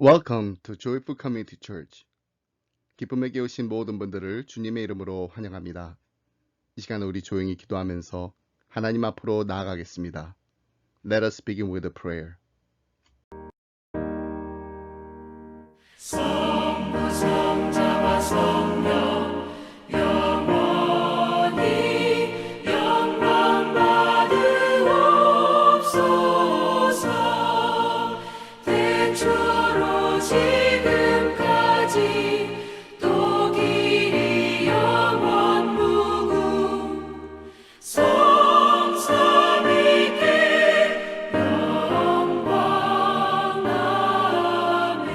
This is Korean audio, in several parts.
Welcome to Joyful Community Church. 기쁨에게 오신 모든 분들을 주님의 이름으로 환영합니다. 이 시간 우리 조용히 기도하면서 하나님 앞으로 나아가겠습니다. Let us begin with a prayer. 성부 성자와 성령 영원히 영광 받으옵소서. 태초로 지금까지 또 길이 영원 무궁 성삼위께 영광 아멘.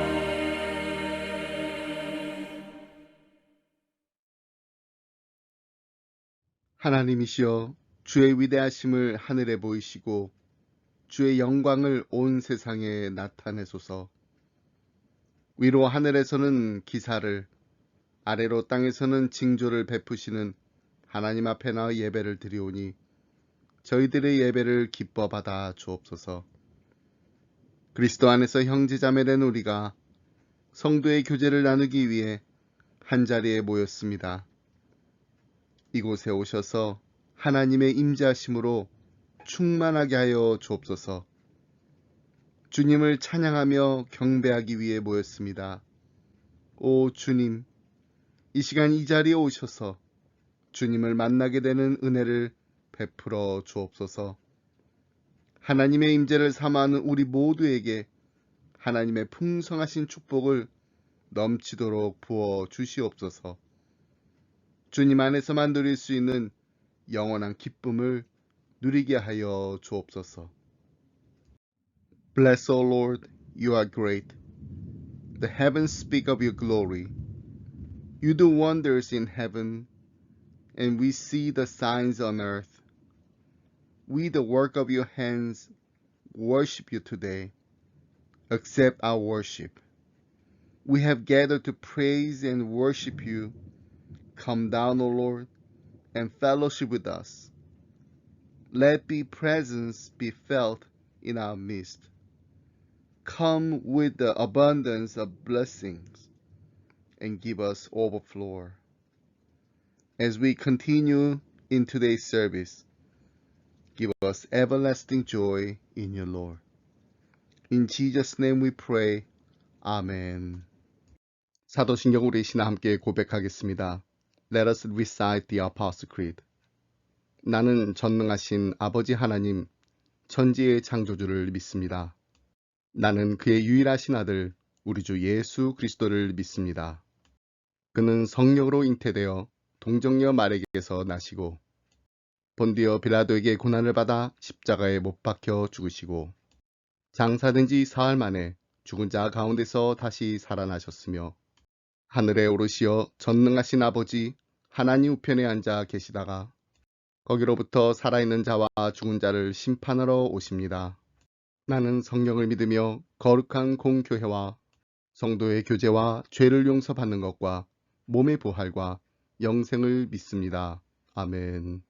하나님이시여, 주의 위대하심을 하늘에 보이시고 주의 영광을 온 세상에 나타내소서. 위로 하늘에서는 기사를, 아래로 땅에서는 징조를 베푸시는 하나님 앞에 나와 예배를 드리오니 저희들의 예배를 기뻐 받아 주옵소서. 그리스도 안에서 형제자매된 우리가 성도의 교제를 나누기 위해 한자리에 모였습니다. 이곳에 오셔서 하나님의 임재하심으로 충만하게 하여 주옵소서. 주님을 찬양하며 경배하기 위해 모였습니다. 오 주님, 이 시간 이 자리에 오셔서 주님을 만나게 되는 은혜를 베풀어 주옵소서. 하나님의 임재를 삼아하는 우리 모두에게 하나님의 풍성하신 축복을 넘치도록 부어 주시옵소서. 주님 안에서만 누릴 수 있는 영원한 기쁨을 누리게 하여 주옵소서. Bless, O Lord, you are great. The heavens speak of your glory. You do wonders in heaven, and we see the signs on earth. We, the work of your hands, worship you today. Accept our worship. We have gathered to praise and worship you. Come down, O Lord, and fellowship with us. Let your presence be felt in our midst. Come with the abundance of blessings and give us overflow. As we continue in today's service, give us everlasting joy in you, Lord. In Jesus' name we pray. Amen. 사도신경 우리 신하 함께 고백하겠습니다. Let us recite the Apostle Creed. 나는 전능하신 아버지 하나님, 천지의 창조주를 믿습니다. 나는 그의 유일하신 아들, 우리 주 예수 그리스도를 믿습니다. 그는 성령으로 잉태되어 동정녀 마리아에게서 나시고 본디오 빌라도에게 고난을 받아 십자가에 못 박혀 죽으시고 장사된 지 사흘 만에 죽은 자 가운데서 다시 살아나셨으며 하늘에 오르시어 전능하신 아버지 하나님 우편에 앉아 계시다가 거기로부터 살아있는 자와 죽은 자를 심판하러 오십니다. 나는 성령을 믿으며 거룩한 공교회와 성도의 교제와 죄를 용서받는 것과 몸의 부활과 영생을 믿습니다. 아멘.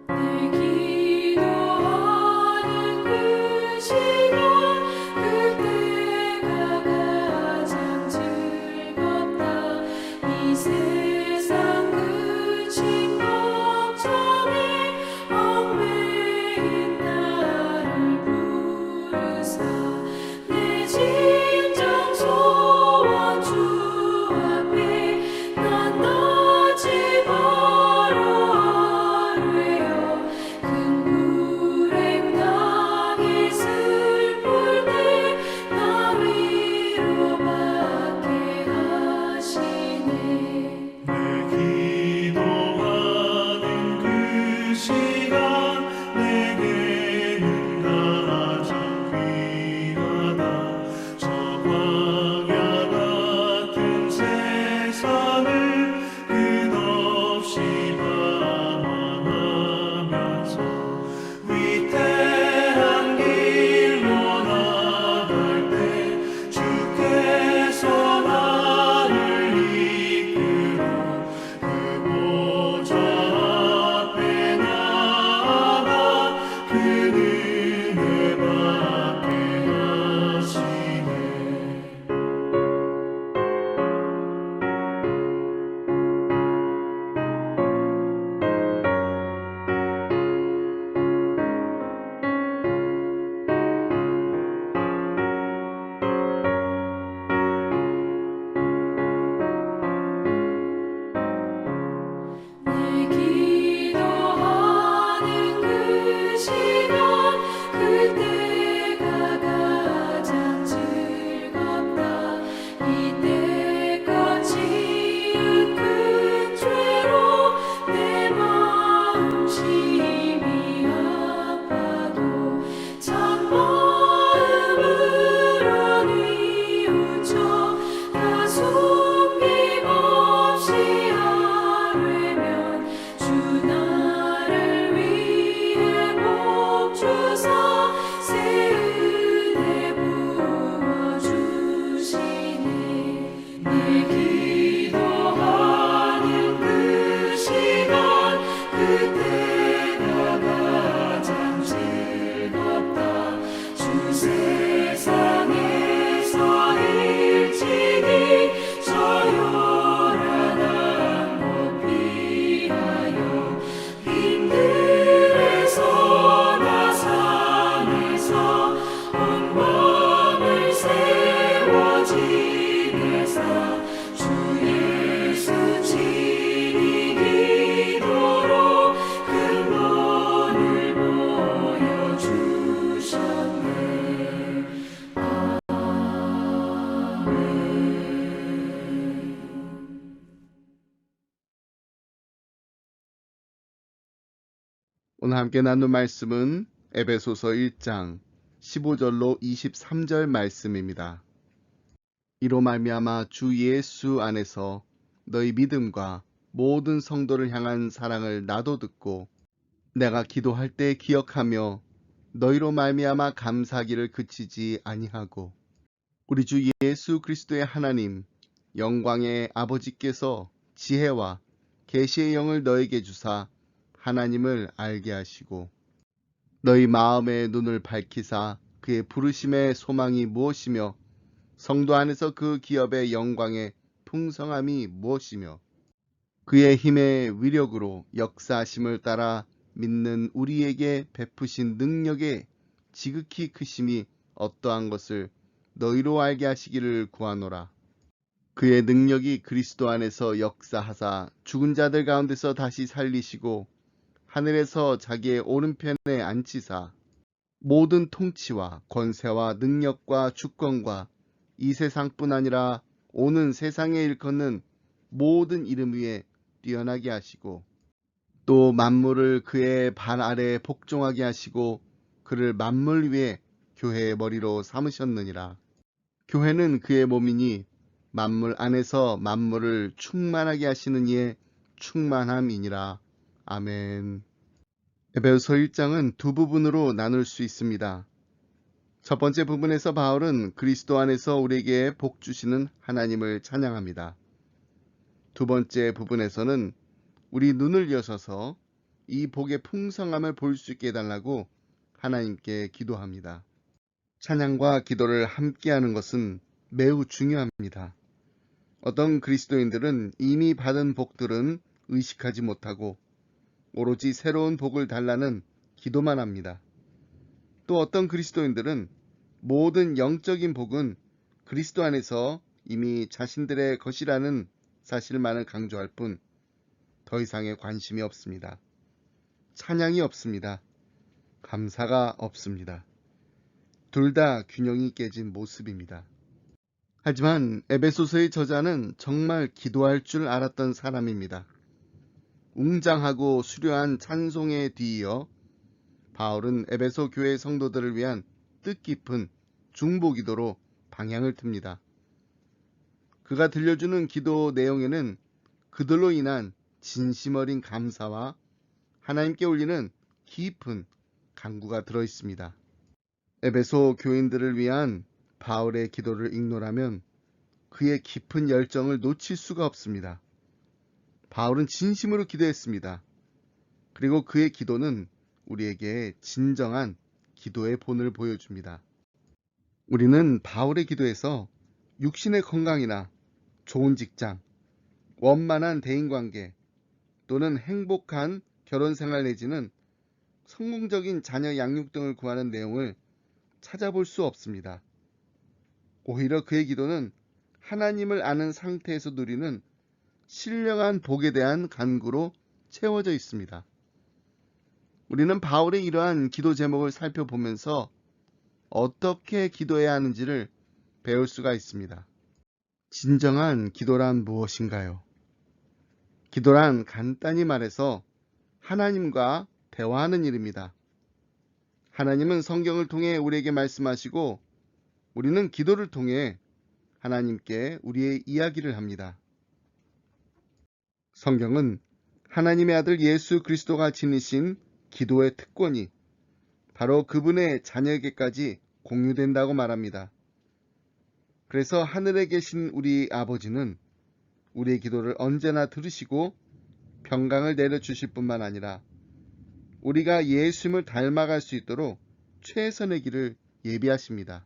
늘 기도하는 그 시간, 그때가 가장 즐거워. 오늘 함께 나눌 말씀은 에베소서 1장 15절로 23절 말씀입니다. 이로 말미암아 주 예수 안에서 너희 믿음과 모든 성도를 향한 사랑을 나도 듣고 내가 기도할 때 기억하며 너희로 말미암아 감사하기를 그치지 아니하고 우리 주 예수 그리스도의 하나님 영광의 아버지께서 지혜와 계시의 영을 너에게 주사 하나님을 알게 하시고 너희 마음의 눈을 밝히사 그의 부르심의 소망이 무엇이며 성도 안에서 그 기업의 영광의 풍성함이 무엇이며 그의 힘의 위력으로 역사하심을 따라 믿는 우리에게 베푸신 능력의 지극히 크심이 어떠한 것을 너희로 알게 하시기를 구하노라. 그의 능력이 그리스도 안에서 역사하사 죽은 자들 가운데서 다시 살리시고 하늘에서 자기의 오른편에 앉히사 모든 통치와 권세와 능력과 주권과 이 세상뿐 아니라 오는 세상에 일컫는 모든 이름 위에 뛰어나게 하시고 또 만물을 그의 발 아래 복종하게 하시고 그를 만물 위에 교회의 머리로 삼으셨느니라. 교회는 그의 몸이니 만물 안에서 만물을 충만하게 하시는 이의 충만함이니라. 아멘. 에베소서 1장은 두 부분으로 나눌 수 있습니다. 첫 번째 부분에서 바울은 그리스도 안에서 우리에게 복 주시는 하나님을 찬양합니다. 두 번째 부분에서는 우리 눈을 여셔서 이 복의 풍성함을 볼 수 있게 해달라고 하나님께 기도합니다. 찬양과 기도를 함께하는 것은 매우 중요합니다. 어떤 그리스도인들은 이미 받은 복들은 의식하지 못하고 오로지 새로운 복을 달라는 기도만 합니다. 또 어떤 그리스도인들은 모든 영적인 복은 그리스도 안에서 이미 자신들의 것이라는 사실만을 강조할 뿐 더 이상의 관심이 없습니다. 찬양이 없습니다. 감사가 없습니다. 둘 다 균형이 깨진 모습입니다. 하지만 에베소서의 저자는 정말 기도할 줄 알았던 사람입니다. 웅장하고 수려한 찬송에 뒤이어 바울은 에베소 교회 성도들을 위한 뜻깊은 중보기도로 방향을 틉니다. 그가 들려주는 기도 내용에는 그들로 인한 진심 어린 감사와 하나님께 올리는 깊은 간구가 들어있습니다. 에베소 교인들을 위한 바울의 기도를 igno라면 그의 깊은 열정을 놓칠 수가 없습니다. 바울은 진심으로 기도했습니다. 그리고 그의 기도는 우리에게 진정한 기도의 본을 보여줍니다. 우리는 바울의 기도에서 육신의 건강이나 좋은 직장, 원만한 대인관계 또는 행복한 결혼생활 내지는 성공적인 자녀 양육 등을 구하는 내용을 찾아볼 수 없습니다. 오히려 그의 기도는 하나님을 아는 상태에서 누리는 신령한 복에 대한 간구로 채워져 있습니다. 우리는 바울의 이러한 기도 제목을 살펴보면서 어떻게 기도해야 하는지를 배울 수가 있습니다. 진정한 기도란 무엇인가요? 기도란 간단히 말해서 하나님과 대화하는 일입니다. 하나님은 성경을 통해 우리에게 말씀하시고 우리는 기도를 통해 하나님께 우리의 이야기를 합니다. 성경은 하나님의 아들 예수 그리스도가 지니신 기도의 특권이 바로 그분의 자녀에게까지 공유된다고 말합니다. 그래서 하늘에 계신 우리 아버지는 우리의 기도를 언제나 들으시고 평강을 내려주실 뿐만 아니라 우리가 예수님을 닮아갈 수 있도록 최선의 길을 예비하십니다.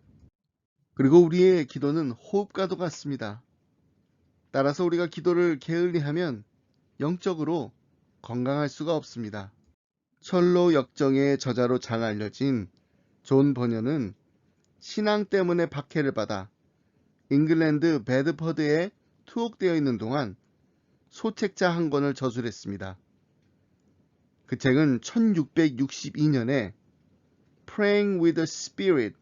그리고 우리의 기도는 호흡과도 같습니다. 따라서 우리가 기도를 게을리하면 영적으로 건강할 수가 없습니다. 철로 역정의 저자로 잘 알려진 존 버녀는 신앙 때문에 박해를 받아 잉글랜드 베드퍼드에 투옥되어 있는 동안 소책자 한 권을 저술했습니다. 그 책은 1662년에 Praying with the Spirit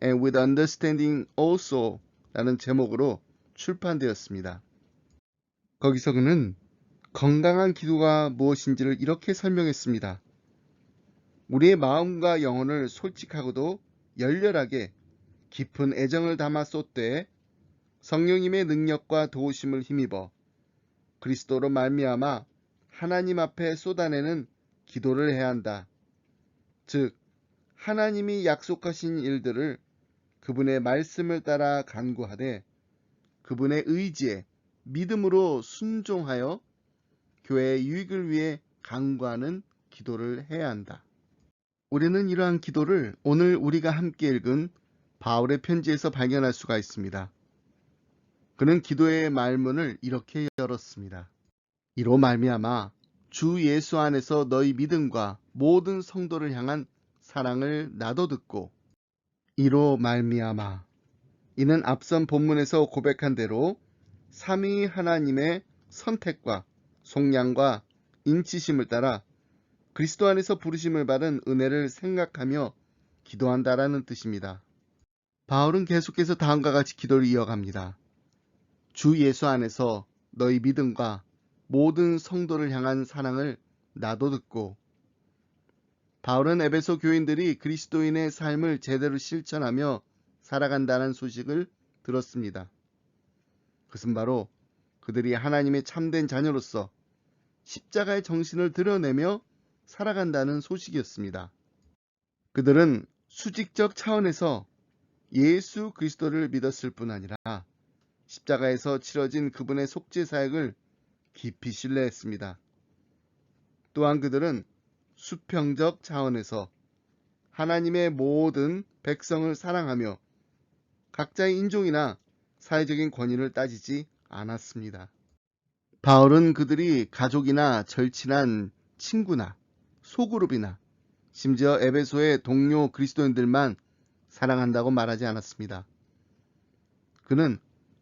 and with Understanding Also 라는 제목으로 출판되었습니다. 거기서 그는 건강한 기도가 무엇인지를 이렇게 설명했습니다. 우리의 마음과 영혼을 솔직하고도 열렬하게 깊은 애정을 담아 쏟되 성령님의 능력과 도우심을 힘입어 그리스도로 말미암아 하나님 앞에 쏟아내는 기도를 해야 한다. 즉 하나님이 약속하신 일들을 그분의 말씀을 따라 간구하되 그분의 의지에 믿음으로 순종하여 교회의 유익을 위해 간구하는 기도를 해야 한다. 우리는 이러한 기도를 오늘 우리가 함께 읽은 바울의 편지에서 발견할 수가 있습니다. 그는 기도의 말문을 이렇게 열었습니다. 이로 말미암아 주 예수 안에서 너희 믿음과 모든 성도를 향한 사랑을 나도 듣고 이로 말미암아 이는 앞선 본문에서 고백한 대로 삼위 하나님의 선택과 속량과 인치심을 따라 그리스도 안에서 부르심을 받은 은혜를 생각하며 기도한다라는 뜻입니다. 바울은 계속해서 다음과 같이 기도를 이어갑니다. 주 예수 안에서 너희 믿음과 모든 성도를 향한 사랑을 나도 듣고 바울은 에베소 교인들이 그리스도인의 삶을 제대로 실천하며 살아간다는 소식을 들었습니다. 그것은 바로 그들이 하나님의 참된 자녀로서 십자가의 정신을 드러내며 살아간다는 소식이었습니다. 그들은 수직적 차원에서 예수 그리스도를 믿었을 뿐 아니라 십자가에서 치러진 그분의 속죄 사역을 깊이 신뢰했습니다. 또한 그들은 수평적 차원에서 하나님의 모든 백성을 사랑하며 각자의 인종이나 사회적인 권위를 따지지 않았습니다. 바울은 그들이 가족이나 절친한 친구나 소그룹이나 심지어 에베소의 동료 그리스도인들만 사랑한다고 말하지 않았습니다. 그는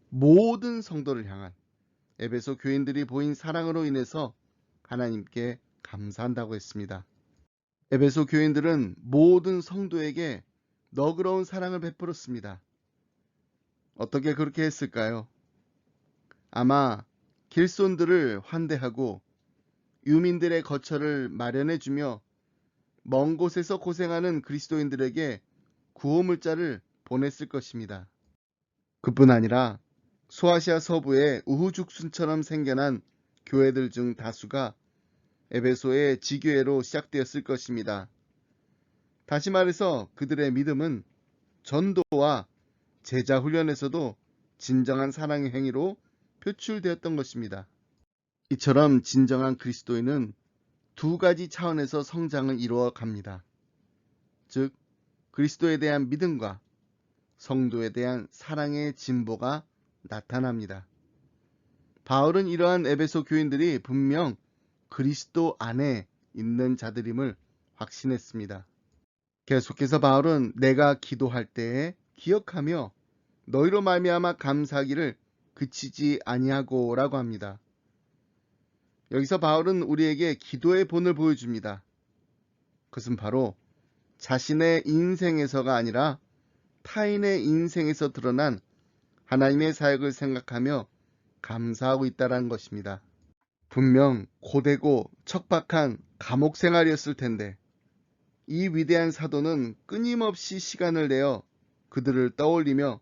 모든 성도를 향한 에베소 교인들이 보인 사랑으로 인해서 하나님께 감사한다고 했습니다. 에베소 교인들은 모든 성도에게 너그러운 사랑을 베풀었습니다. 어떻게 그렇게 했을까요? 아마 길손들을 환대하고 유민들의 거처를 마련해주며 먼 곳에서 고생하는 그리스도인들에게 구호물자를 보냈을 것입니다. 그뿐 아니라 소아시아 서부의 우후죽순처럼 생겨난 교회들 중 다수가 에베소의 지교회로 시작되었을 것입니다. 다시 말해서 그들의 믿음은 전도와 제자 훈련에서도 진정한 사랑의 행위로 표출되었던 것입니다. 이처럼 진정한 그리스도인은 두 가지 차원에서 성장을 이루어 갑니다. 즉 그리스도에 대한 믿음과 성도에 대한 사랑의 진보가 나타납니다. 바울은 이러한 에베소 교인들이 분명 그리스도 안에 있는 자들임을 확신했습니다. 계속해서 바울은 내가 기도할 때에 기억하며 너희로 말미암아 감사하기를 그치지 아니하고 라고 합니다. 여기서 바울은 우리에게 기도의 본을 보여줍니다. 그것은 바로 자신의 인생에서가 아니라 타인의 인생에서 드러난 하나님의 사역을 생각하며 감사하고 있다는 것입니다. 분명 고되고 척박한 감옥 생활이었을 텐데 이 위대한 사도는 끊임없이 시간을 내어 그들을 떠올리며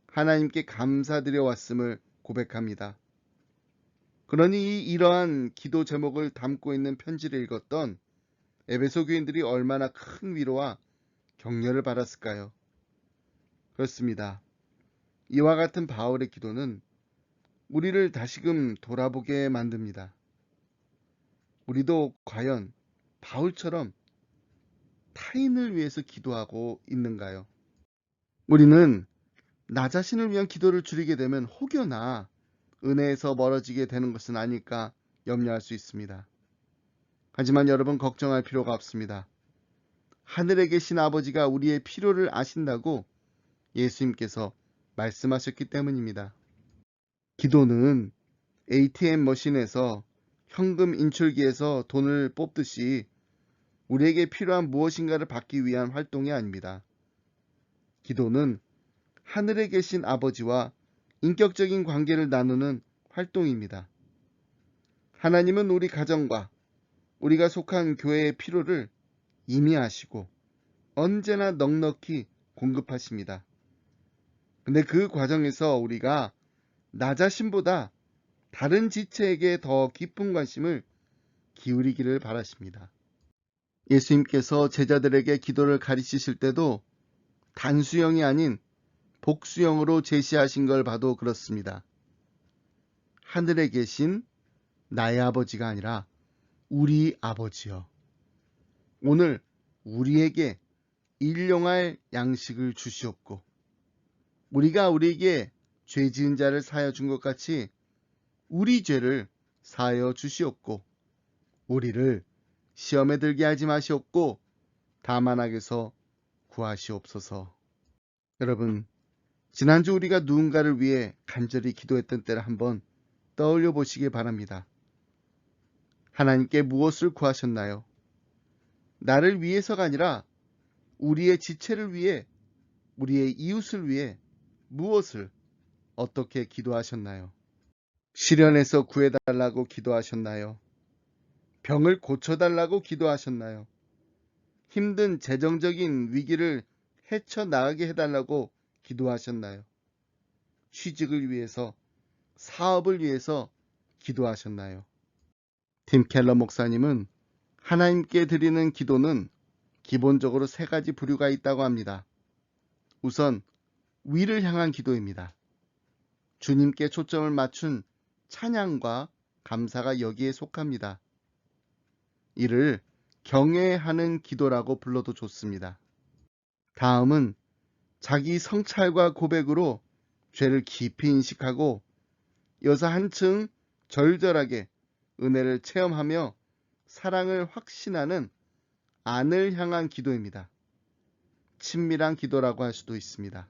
하나님께 감사드려 왔음을 고백합니다. 그러니 이러한 기도 제목을 담고 있는 편지를 읽었던 에베소 교인들이 얼마나 큰 위로와 격려를 받았을까요? 그렇습니다. 이와 같은 바울의 기도는 우리를 다시금 돌아보게 만듭니다. 우리도 과연 바울처럼 타인을 위해서 기도하고 있는가요? 우리는 나 자신을 위한 기도를 줄이게 되면 혹여나 은혜에서 멀어지게 되는 것은 아닐까 염려할 수 있습니다. 하지만 여러분 걱정할 필요가 없습니다. 하늘에 계신 아버지가 우리의 필요를 아신다고 예수님께서 말씀하셨기 때문입니다. 기도는 ATM 머신에서 현금 인출기에서 돈을 뽑듯이 우리에게 필요한 무엇인가를 받기 위한 활동이 아닙니다. 기도는 하늘에 계신 아버지와 인격적인 관계를 나누는 활동입니다. 하나님은 우리 가정과 우리가 속한 교회의 필요를 임의하시고 언제나 넉넉히 공급하십니다. 근데 그 과정에서 우리가 나 자신보다 다른 지체에게 더 깊은 관심을 기울이기를 바라십니다. 예수님께서 제자들에게 기도를 가르치실 때도 단수형이 아닌 복수형으로 제시하신 걸 봐도 그렇습니다. 하늘에 계신 나의 아버지가 아니라 우리 아버지여, 오늘 우리에게 일용할 양식을 주시옵고, 우리가 우리에게 죄 지은 자를 사하여 준 것 같이 우리 죄를 사하여 주시옵고, 우리를 시험에 들게 하지 마시옵고 다만 악에서 구하시옵소서. 여러분, 지난주 우리가 누군가를 위해 간절히 기도했던 때를 한번 떠올려 보시기 바랍니다. 하나님께 무엇을 구하셨나요? 나를 위해서가 아니라 우리의 지체를 위해, 우리의 이웃을 위해 무엇을, 어떻게 기도하셨나요? 시련에서 구해달라고 기도하셨나요? 병을 고쳐달라고 기도하셨나요? 힘든 재정적인 위기를 헤쳐나가게 해달라고 기도하셨나요? 취직을 위해서, 사업을 위해서 기도하셨나요? 팀 켈러 목사님은 하나님께 드리는 기도는 기본적으로 세 가지 부류가 있다고 합니다. 우선 위를 향한 기도입니다. 주님께 초점을 맞춘 찬양과 감사가 여기에 속합니다. 이를 경외하는 기도라고 불러도 좋습니다. 다음은 자기 성찰과 고백으로 죄를 깊이 인식하고 이어서 한층 절절하게 은혜를 체험하며 사랑을 확신하는 안을 향한 기도입니다. 친밀한 기도라고 할 수도 있습니다.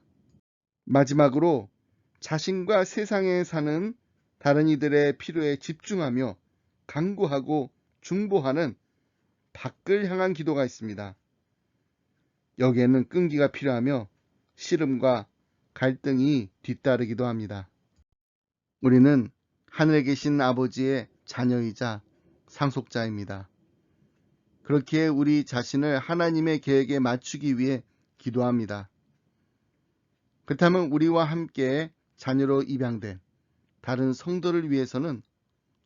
마지막으로 자신과 세상에 사는 다른 이들의 필요에 집중하며 간구하고 중보하는 밖을 향한 기도가 있습니다. 여기에는 끈기가 필요하며 씨름과 갈등이 뒤따르기도 합니다. 우리는 하늘에 계신 아버지의 자녀이자 상속자입니다. 그렇기에 우리 자신을 하나님의 계획에 맞추기 위해 기도합니다. 그렇다면 우리와 함께 자녀로 입양된 다른 성도를 위해서는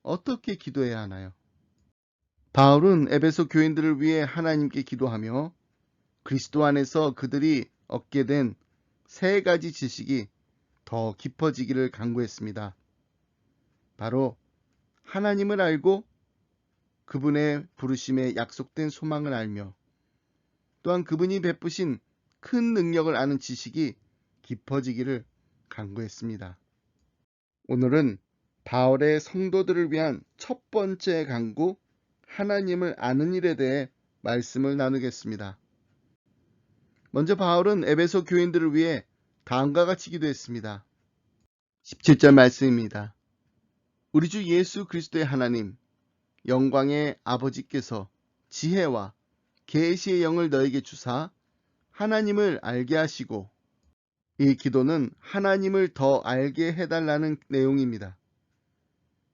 어떻게 기도해야 하나요? 바울은 에베소 교인들을 위해 하나님께 기도하며 그리스도 안에서 그들이 얻게 된 세 가지 지식이 더 깊어지기를 간구했습니다. 바로 하나님을 알고 그분의 부르심에 약속된 소망을 알며 또한 그분이 베푸신 큰 능력을 아는 지식이 깊어지기를 간구했습니다. 오늘은 바울의 성도들을 위한 첫 번째 간구, 하나님을 아는 일에 대해 말씀을 나누겠습니다. 먼저 바울은 에베소 교인들을 위해 다음과 같이 기도했습니다. 17절 말씀입니다. 우리 주 예수 그리스도의 하나님, 영광의 아버지께서 지혜와 계시의 영을 너에게 주사 하나님을 알게 하시고, 이 기도는 하나님을 더 알게 해달라는 내용입니다.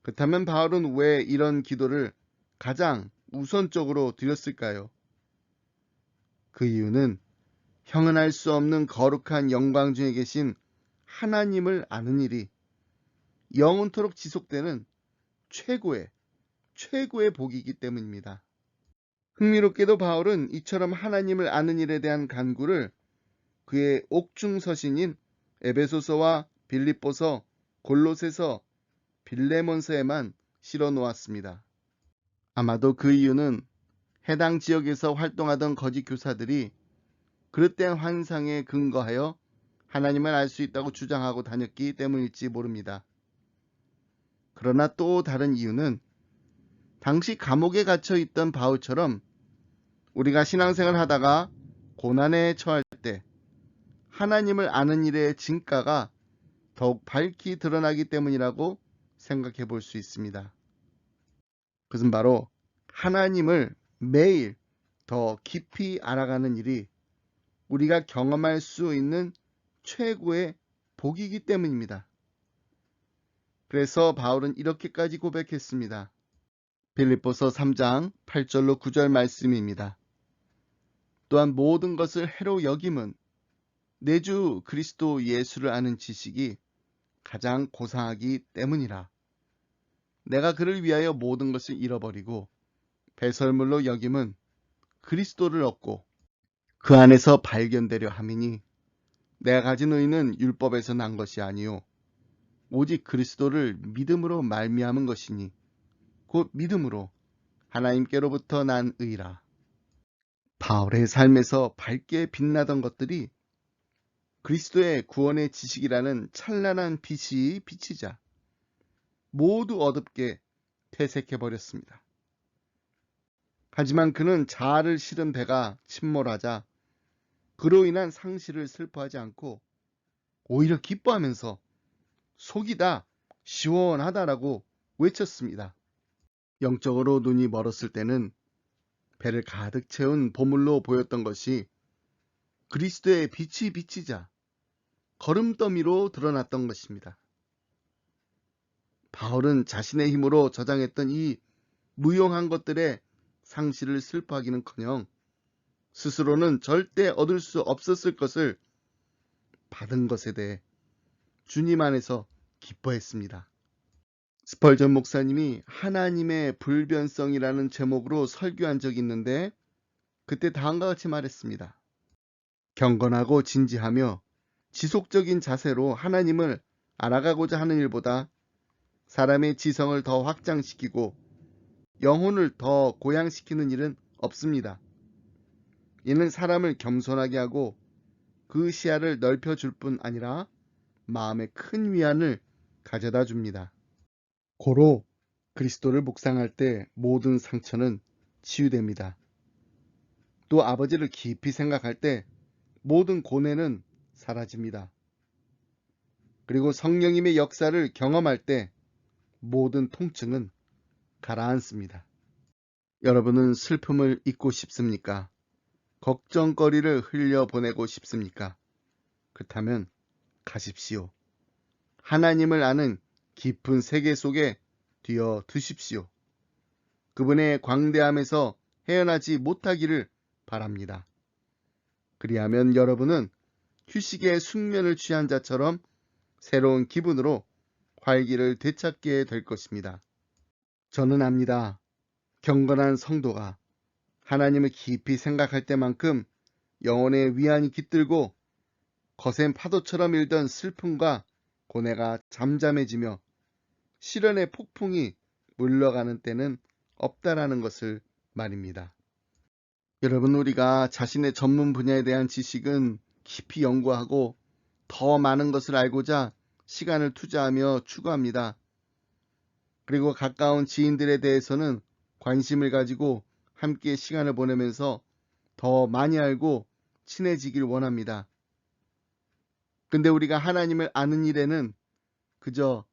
그렇다면 바울은 왜 이런 기도를 가장 우선적으로 드렸을까요? 그 이유는 형언할 수 없는 거룩한 영광 중에 계신 하나님을 아는 일이 영원토록 지속되는 최고의 복이기 때문입니다. 흥미롭게도 바울은 이처럼 하나님을 아는 일에 대한 간구를 그의 옥중서신인 에베소서와 빌립보서, 골로새서, 빌레몬서에만 실어 놓았습니다. 아마도 그 이유는 해당 지역에서 활동하던 거짓 교사들이 그릇된 환상에 근거하여 하나님을 알 수 있다고 주장하고 다녔기 때문일지 모릅니다. 그러나 또 다른 이유는 당시 감옥에 갇혀 있던 바울처럼 우리가 신앙생활을 하다가 고난에 처할 때 하나님을 아는 일의 진가가 더욱 밝히 드러나기 때문이라고 생각해 볼 수 있습니다. 그것은 바로 하나님을 매일 더 깊이 알아가는 일이 우리가 경험할 수 있는 최고의 복이기 때문입니다. 그래서 바울은 이렇게까지 고백했습니다. 빌립보서 3장 8절로 9절 말씀입니다. 또한 모든 것을 해로 여김은 내 주 그리스도 예수를 아는 지식이 가장 고상하기 때문이라. 내가 그를 위하여 모든 것을 잃어버리고 배설물로 여김은 그리스도를 얻고 그 안에서 발견되려 함이니, 내가 가진 의는 율법에서 난 것이 아니요 오직 그리스도를 믿음으로 말미암은 것이니 곧 믿음으로 하나님께로부터 난 의라. 바울의 삶에서 밝게 빛나던 것들이 그리스도의 구원의 지식이라는 찬란한 빛이 비치자 모두 어둡게 퇴색해버렸습니다. 하지만 그는 자아를 실은 배가 침몰하자 그로 인한 상실을 슬퍼하지 않고 오히려 기뻐하면서 속이 다 시원하다라고 외쳤습니다. 영적으로 눈이 멀었을 때는 배를 가득 채운 보물로 보였던 것이 그리스도의 빛이 비치자 거름더미로 드러났던 것입니다. 바울은 자신의 힘으로 저장했던 이 무용한 것들의 상실을 슬퍼하기는커녕 스스로는 절대 얻을 수 없었을 것을 받은 것에 대해 주님 안에서 기뻐했습니다. 스펄전 목사님이 하나님의 불변성이라는 제목으로 설교한 적이 있는데, 그때 다음과 같이 말했습니다. 경건하고 진지하며 지속적인 자세로 하나님을 알아가고자 하는 일보다 사람의 지성을 더 확장시키고 영혼을 더 고양시키는 일은 없습니다. 이는 사람을 겸손하게 하고 그 시야를 넓혀줄 뿐 아니라 마음에 큰 위안을 가져다 줍니다. 고로 그리스도를 묵상할 때 모든 상처는 치유됩니다. 또 아버지를 깊이 생각할 때 모든 고뇌는 사라집니다. 그리고 성령님의 역사를 경험할 때 모든 통증은 가라앉습니다. 여러분은 슬픔을 잊고 싶습니까? 걱정거리를 흘려보내고 싶습니까? 그렇다면 가십시오. 하나님을 아는 깊은 세계 속에 뛰어드십시오. 그분의 광대함에서 헤어나지 못하기를 바랍니다. 그리하면 여러분은 휴식의 숙면을 취한 자처럼 새로운 기분으로 활기를 되찾게 될 것입니다. 저는 압니다. 경건한 성도가 하나님을 깊이 생각할 때만큼 영혼의 위안이 깃들고 거센 파도처럼 일던 슬픔과 고뇌가 잠잠해지며 시련의 폭풍이 물러가는 때는 없다라는 것을 말입니다. 여러분, 우리가 자신의 전문 분야에 대한 지식은 깊이 연구하고 더 많은 것을 알고자 시간을 투자하며 추구합니다. 그리고 가까운 지인들에 대해서는 관심을 가지고 함께 시간을 보내면서 더 많이 알고 친해지길 원합니다. 근데 우리가 하나님을 아는 일에는 그저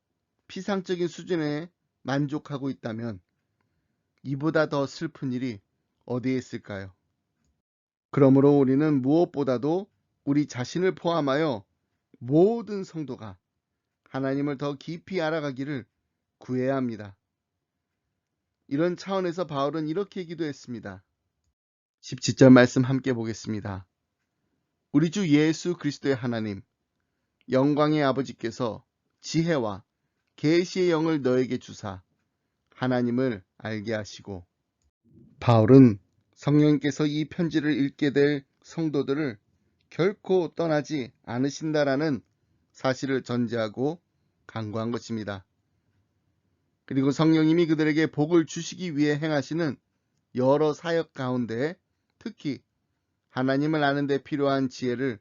피상적인 수준에 만족하고 있다면 이보다 더 슬픈 일이 어디에 있을까요? 그러므로 우리는 무엇보다도 우리 자신을 포함하여 모든 성도가 하나님을 더 깊이 알아가기를 구해야 합니다. 이런 차원에서 바울은 이렇게 기도했습니다. 17절 말씀 함께 보겠습니다. 우리 주 예수 그리스도의 하나님, 영광의 아버지께서 지혜와 계시의 영을 너에게 주사 하나님을 알게 하시고. 바울은 성령께서 이 편지를 읽게 될 성도들을 결코 떠나지 않으신다라는 사실을 전제하고 간구한 것입니다. 그리고 성령님이 그들에게 복을 주시기 위해 행하시는 여러 사역 가운데 특히 하나님을 아는 데 필요한 지혜를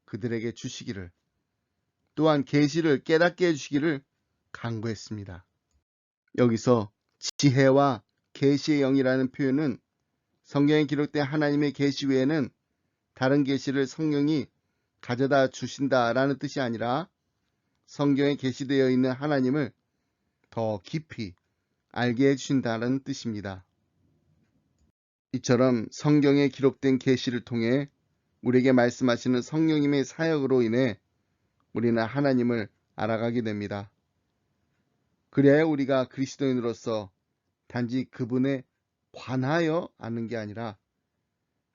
그들에게 주시기를, 또한 계시를 깨닫게 해주시기를 간구했습니다. 여기서 지혜와 계시의 영이라는 표현은 성경에 기록된 하나님의 계시 외에는 다른 계시를 성령이 가져다 주신다라는 뜻이 아니라 성경에 계시되어 있는 하나님을 더 깊이 알게 해주신다는 뜻입니다. 이처럼 성경에 기록된 계시를 통해 우리에게 말씀하시는 성령님의 사역으로 인해 우리는 하나님을 알아가게 됩니다. 그래야 우리가 그리스도인으로서 단지 그분에 관하여 아는 게 아니라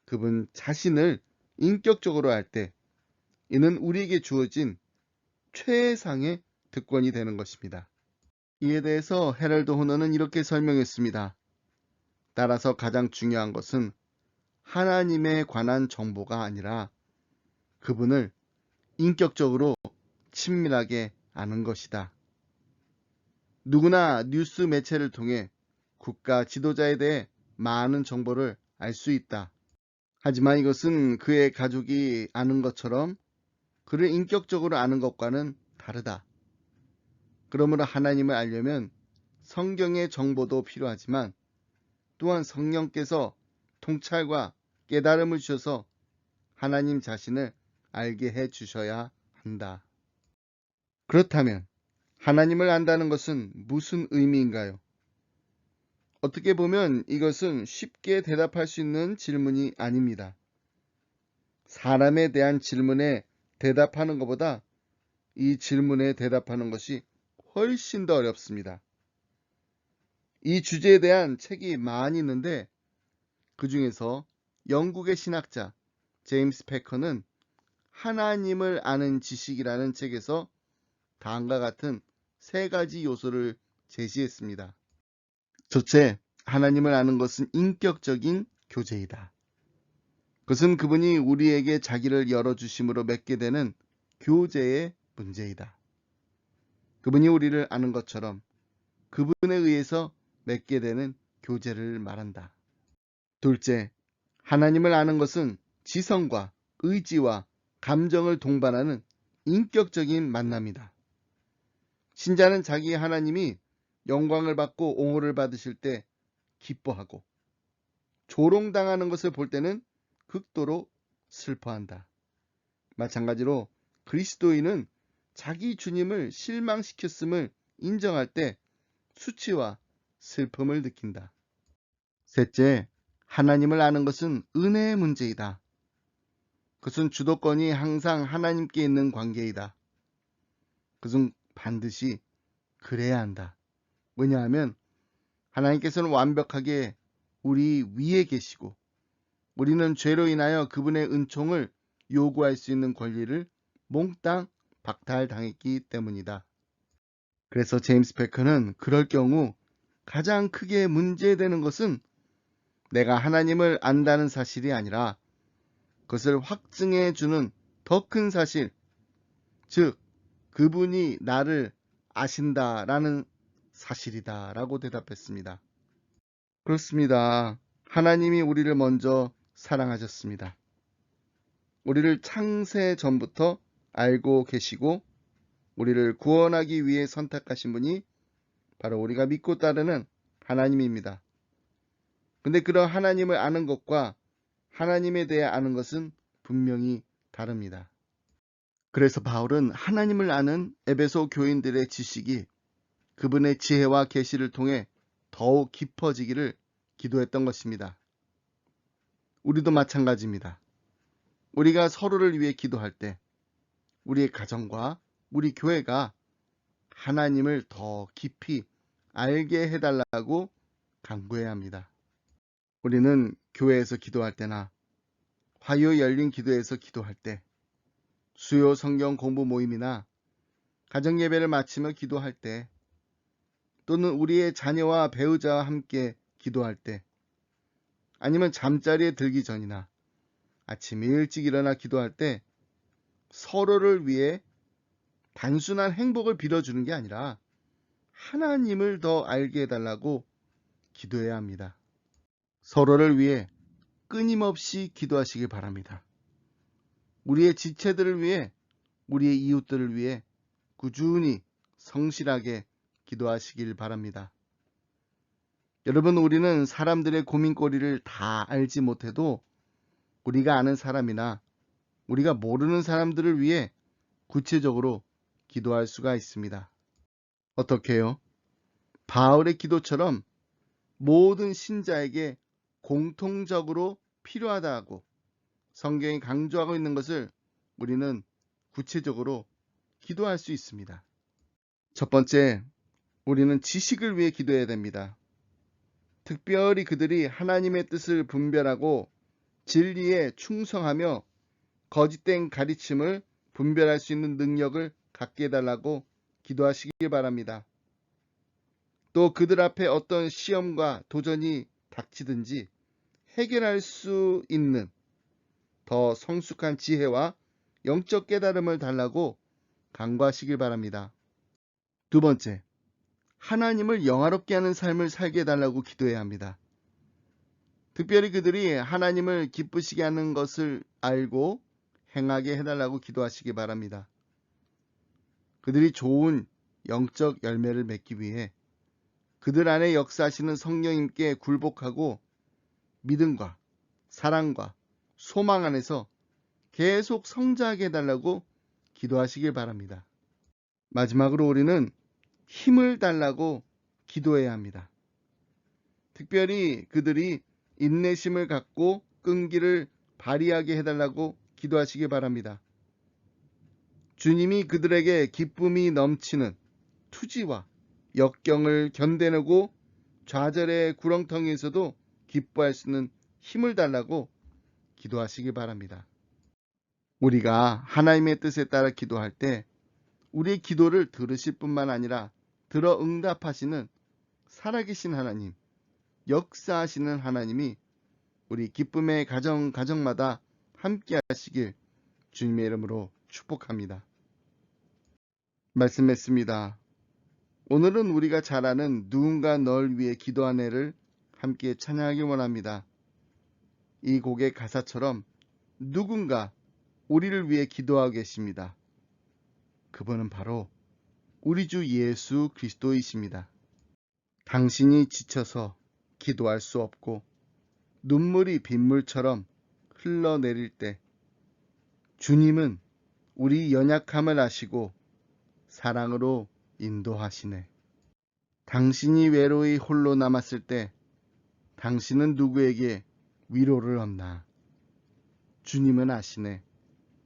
그분 자신을 인격적으로 알 때 이는 우리에게 주어진 최상의 특권이 되는 것입니다. 이에 대해서 헤럴드 호너는 이렇게 설명했습니다. 따라서 가장 중요한 것은 하나님에 관한 정보가 아니라 그분을 인격적으로 친밀하게 아는 것이다. 누구나 뉴스 매체를 통해 국가 지도자에 대해 많은 정보를 알 수 있다. 하지만 이것은 그의 가족이 아는 것처럼 그를 인격적으로 아는 것과는 다르다. 그러므로 하나님을 알려면 성경의 정보도 필요하지만 또한 성령께서 통찰과 깨달음을 주셔서 하나님 자신을 알게 해 주셔야 한다. 그렇다면 하나님을 안다는 것은 무슨 의미인가요? 어떻게 보면 이것은 쉽게 대답할 수 있는 질문이 아닙니다. 사람에 대한 질문에 대답하는 것보다 이 질문에 대답하는 것이 훨씬 더 어렵습니다. 이 주제에 대한 책이 많이 있는데 그 중에서 영국의 신학자 제임스 패커는 하나님을 아는 지식이라는 책에서 다음과 같은 세 가지 요소를 제시했습니다. 첫째, 하나님을 아는 것은 인격적인 교제이다. 그것은 그분이 우리에게 자기를 열어주심으로 맺게 되는 교제의 문제이다. 그분이 우리를 아는 것처럼 그분에 의해서 맺게 되는 교제를 말한다. 둘째, 하나님을 아는 것은 지성과 의지와 감정을 동반하는 인격적인 만남이다. 신자는 자기 하나님이 영광을 받고 옹호를 받으실 때 기뻐하고 조롱당하는 것을 볼 때는 극도로 슬퍼한다. 마찬가지로 그리스도인은 자기 주님을 실망시켰음을 인정할 때 수치와 슬픔을 느낀다. 셋째, 하나님을 아는 것은 은혜의 문제이다. 그것은 주도권이 항상 하나님께 있는 관계이다. 그것은 반드시 그래야 한다. 왜냐하면 하나님께서는 완벽하게 우리 위에 계시고 우리는 죄로 인하여 그분의 은총을 요구할 수 있는 권리를 몽땅 박탈당했기 때문이다. 그래서 제임스 패커는 그럴 경우 가장 크게 문제되는 것은 내가 하나님을 안다는 사실이 아니라 그것을 확증해 주는 더 큰 사실, 즉 그분이 나를 아신다라는 사실이다라고 대답했습니다. 그렇습니다. 하나님이 우리를 먼저 사랑하셨습니다. 우리를 창세 전부터 알고 계시고 우리를 구원하기 위해 선택하신 분이 바로 우리가 믿고 따르는 하나님입니다. 근데 그런 하나님을 아는 것과 하나님에 대해 아는 것은 분명히 다릅니다. 그래서 바울은 하나님을 아는 에베소 교인들의 지식이 그분의 지혜와 계시를 통해 더욱 깊어지기를 기도했던 것입니다. 우리도 마찬가지입니다. 우리가 서로를 위해 기도할 때 우리의 가정과 우리 교회가 하나님을 더 깊이 알게 해달라고 간구해야 합니다. 우리는 교회에서 기도할 때나 화요 열린 기도에서 기도할 때 수요 성경 공부 모임이나 가정 예배를 마치며 기도할 때 또는 우리의 자녀와 배우자와 함께 기도할 때 아니면 잠자리에 들기 전이나 아침 일찍 일어나 기도할 때 서로를 위해 단순한 행복을 빌어주는 게 아니라 하나님을 더 알게 해달라고 기도해야 합니다. 서로를 위해 끊임없이 기도하시길 바랍니다. 우리의 지체들을 위해, 우리의 이웃들을 위해 꾸준히 성실하게 기도하시길 바랍니다. 여러분, 우리는 사람들의 고민거리를 다 알지 못해도 우리가 아는 사람이나 우리가 모르는 사람들을 위해 구체적으로 기도할 수가 있습니다. 어떻게요? 바울의 기도처럼 모든 신자에게 공통적으로 필요하다고 성경이 강조하고 있는 것을 우리는 구체적으로 기도할 수 있습니다. 첫 번째, 우리는 지식을 위해 기도해야 됩니다. 특별히 그들이 하나님의 뜻을 분별하고 진리에 충성하며 거짓된 가르침을 분별할 수 있는 능력을 갖게 해달라고 기도하시길 바랍니다. 또 그들 앞에 어떤 시험과 도전이 닥치든지 해결할 수 있는 더 성숙한 지혜와 영적 깨달음을 달라고 간구하시길 바랍니다. 두 번째, 하나님을 영화롭게 하는 삶을 살게 해달라고 기도해야 합니다. 특별히 그들이 하나님을 기쁘시게 하는 것을 알고 행하게 해달라고 기도하시기 바랍니다. 그들이 좋은 영적 열매를 맺기 위해 그들 안에 역사하시는 성령님께 굴복하고 믿음과 사랑과 소망 안에서 계속 성장하게 해달라고 기도하시길 바랍니다. 마지막으로 우리는 힘을 달라고 기도해야 합니다. 특별히 그들이 인내심을 갖고 끈기를 발휘하게 해달라고 기도하시기 바랍니다. 주님이 그들에게 기쁨이 넘치는 투지와 역경을 견뎌내고 좌절의 구렁텅이에서도 기뻐할 수 있는 힘을 달라고 기도하시기 바랍니다. 우리가 하나님의 뜻에 따라 기도할 때 우리의 기도를 들으실 뿐만 아니라 들어 응답하시는 살아계신 하나님, 역사하시는 하나님이 우리 기쁨의 가정마다 함께 하시길 주님의 이름으로 축복합니다. 말씀했습니다. 오늘은 우리가 잘 아는 누군가 널 위해 기도하네를 함께 찬양하기 원합니다. 이 곡의 가사처럼 누군가 우리를 위해 기도하고 계십니다. 그분은 바로 우리 주 예수 그리스도이십니다. 당신이 지쳐서 기도할 수 없고 눈물이 빗물처럼 흘러내릴 때 주님은 우리 연약함을 아시고 사랑으로 인도하시네. 당신이 외로이 홀로 남았을 때 당신은 누구에게 위로를 얻나? 주님은 아시네.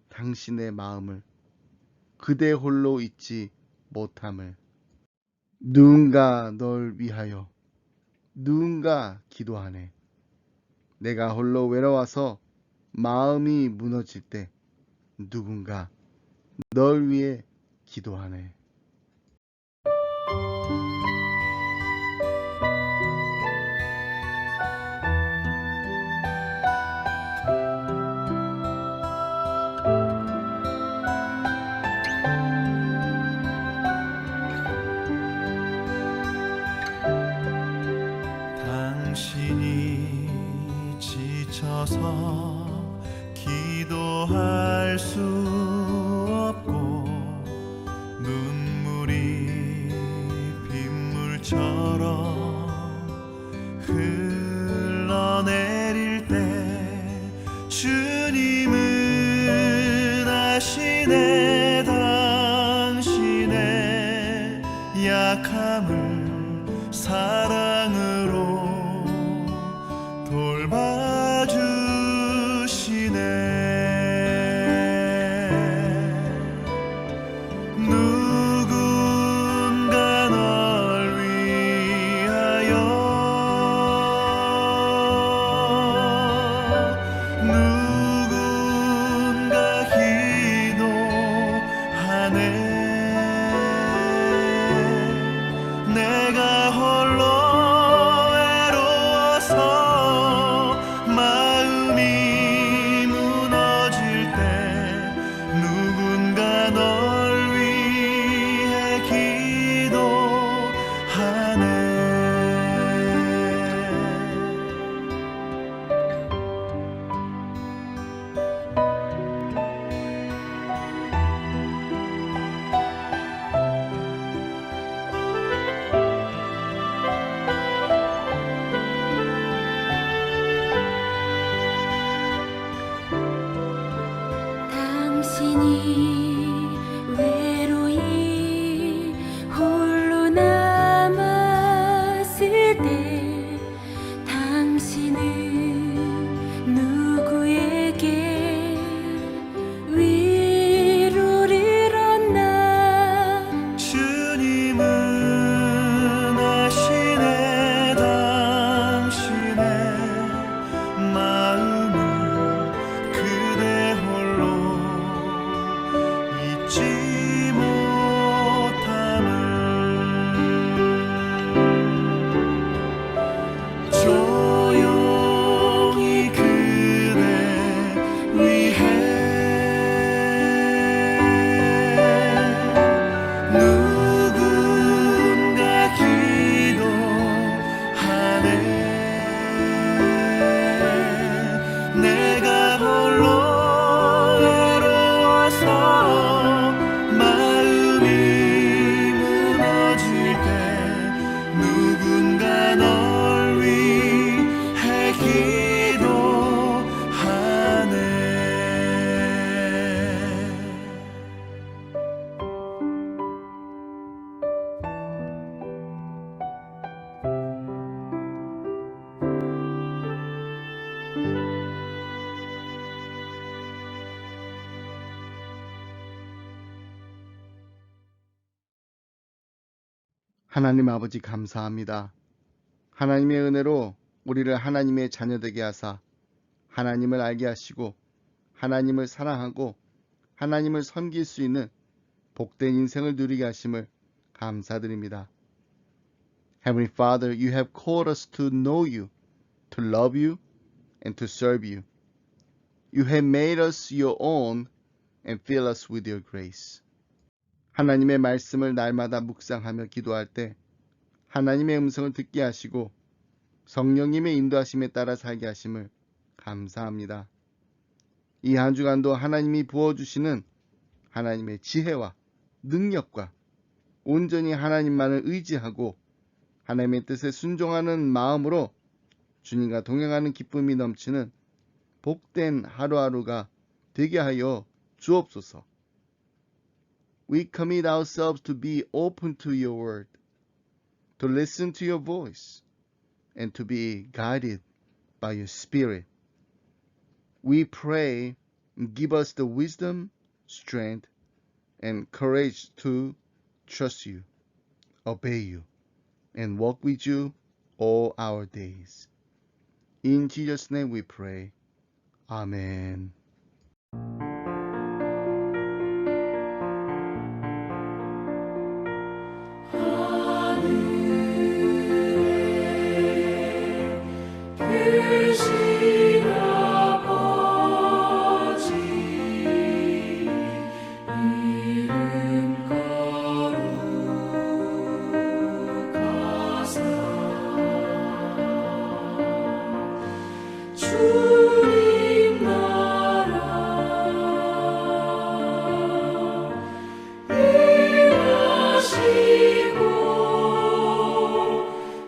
당신의 마음을 그대 홀로 잊지 못함을. 누군가 널 위하여 누군가 기도하네. 내가 홀로 외로워서 마음이 무너질 때 누군가 널 위해 기도하네. 당신이 지쳐서 기도할 수 없고 눈물이 빗물처럼 흘러내릴 때 주님은 아시네. 당신의 약함을 사랑으로 돌봐주시네. 누군가 널 위하여 누군가 기도하네. 내가 홀로 외로워서 마음이 무너질 때 누군가 널 위해 기도하네. 당신이 외로이 홀로 남았을 때 당신은 누구에게 위로를 얻나? 주님은 아시네. 당신의 마음을 하나님 아버지 감사합니다. 하나님의 은혜로 우리를 하나님의 자녀되게 하사 하나님을 알게 하시고 하나님을 사랑하고 하나님을 섬길 수 있는 복된 인생을 누리게 하심을 감사드립니다. Heavenly Father, you have called us to know you, to love you, and to serve you. You have made us your own and fill us with your grace. 하나님의 말씀을 날마다 묵상하며 기도할 때 하나님의 음성을 듣게 하시고 성령님의 인도하심에 따라 살게 하심을 감사합니다. 이 한 주간도 하나님이 부어주시는 하나님의 지혜와 능력과 온전히 하나님만을 의지하고 하나님의 뜻에 순종하는 마음으로 주님과 동행하는 기쁨이 넘치는 복된 하루하루가 되게 하여 주옵소서. We commit ourselves to be open to your word, to listen to your voice, and to be guided by your spirit. We pray, give us the wisdom, strength, and courage to trust you, obey you, and walk with you all our days. In Jesus' name we pray. Amen. 크신 아버지 이름 거룩하사 주님 나라 임하시고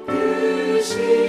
뜻이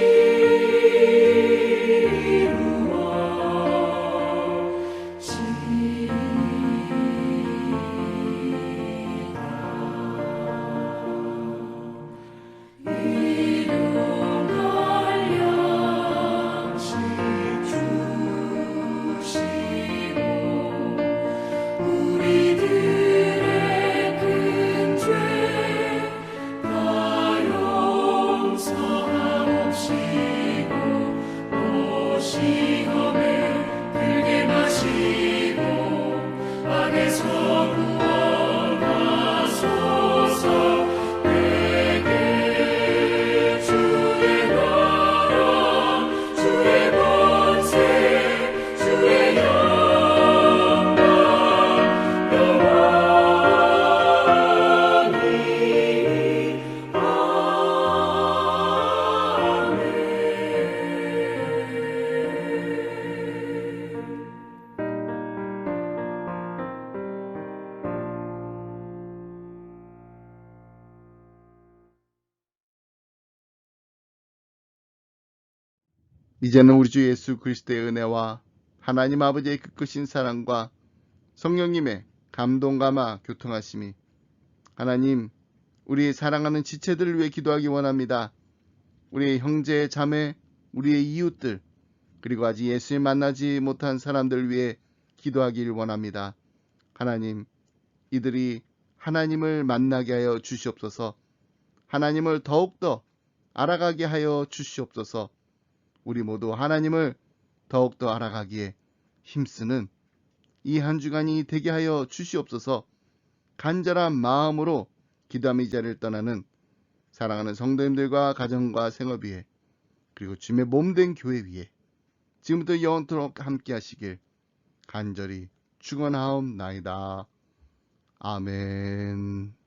이제는 우리 주 예수 그리스도의 은혜와 하나님 아버지의 그 크신 사랑과 성령님의 감동감화 교통하심이 하나님 우리의 사랑하는 지체들을 위해 기도하기 원합니다. 우리의 형제 자매 우리의 이웃들 그리고 아직 예수님 만나지 못한 사람들을 위해 기도하기를 원합니다. 하나님 이들이 하나님을 만나게 하여 주시옵소서. 하나님을 더욱더 알아가게 하여 주시옵소서. 우리 모두 하나님을 더욱더 알아가기에 힘쓰는 이 한 주간이 되게 하여 주시옵소서. 간절한 마음으로 기도하며 이 자리를 떠나는 사랑하는 성도님들과 가정과 생업 위에 그리고 주님의 몸된 교회 위에 지금부터 영원토록 함께 하시길 간절히 축원하옵나이다. 아멘.